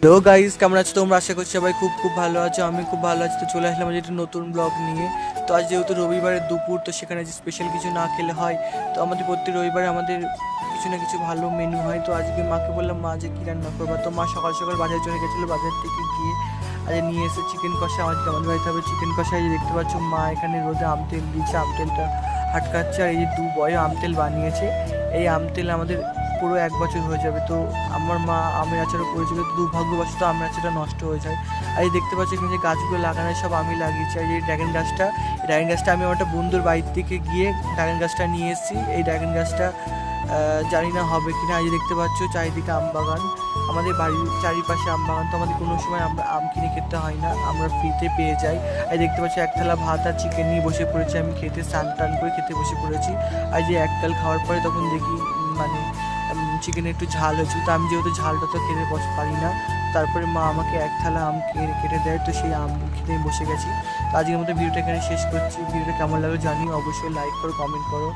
তো গাইস কেমন আছো তোমরা? আশা করছি সবাই খুব খুব ভালো আছো। আমি খুব ভালো আছি। তো চলে আসলাম আজ একটা নতুন ব্লগ নিয়ে। তো আজ যেহেতু রবিবারের দুপুর, তো সেখানে যে স্পেশাল কিছু না খেলে হয়, তো আমাদের প্রত্যেক রবিবারে আমাদের কিছু না কিছু ভালো মেনু হয়। তো আজকে মাকে বললাম, মা যে কী রান্না করবা। তো মা সকাল সকাল বাজার চলে গেছিলো, বাজার থেকে গিয়ে আজ নিয়ে এসে চিকেন কষা। আজকে আমাদের বাড়িতে হবে চিকেন কষা। এই যে দেখতে পাচ্ছ মা এখানে রোদে আম তেল দিয়েছে, আম তেলটা হাটকাচ্ছে। আর এই যে বয় আম তেল বানিয়েছে। এই আম তেল আমাদের পুরো 1 বছর হয়ে যাবে। তো আমার মা আমের আচারও করেছিল, তো দুর্ভাগ্যবশত আমের আচারটা নষ্ট হয়ে যায়। আর এই দেখতে পাচ্ছি এখানে যে গাছগুলো লাগানো সব আমি লাগিয়েছি। আর এই ড্রাগন গাছটা, এই ড্রাগন গাছটা আমি আমার একটা বন্ধুর বাড়ির থেকে গিয়ে ড্রাগন গাছটা নিয়ে এসেছি। এই ড্রাগন গাছটা জানি না হবে কিনা। আজ দেখতে পাচ্ছ চারিদিকে আম বাগান, আমাদের বাড়ির চারিপাশে আম বাগান। তো আমাদের কোনো সময় আমরা আম কিনে খেতে হয় না, আমরা ফ্রিতে পেয়ে যাই। আর দেখতে পাচ্ছি এক থালা ভাত আর চিকেন নিয়ে বসে পড়েছি আমি খেতে, স্নান টান করে খেতে বসে পড়েছি। আর যে এককাল খাওয়ার পরে তখন দেখি মানে চিকেনে একটু ঝাল হয়েছিল। তো আমি যেহেতু ঝালটা তো খেতে পারি না, তারপরে মা আমাকে এক থালা আম কেটে দেয়। তো সেই আম খেতে আমি বসে গেছি। তো আজকের মতো ভিডিওটা এখানে শেষ করছি। ভিডিওটা কেমন লাগলো জানিও, অবশ্যই লাইক করো, কমেন্ট করো।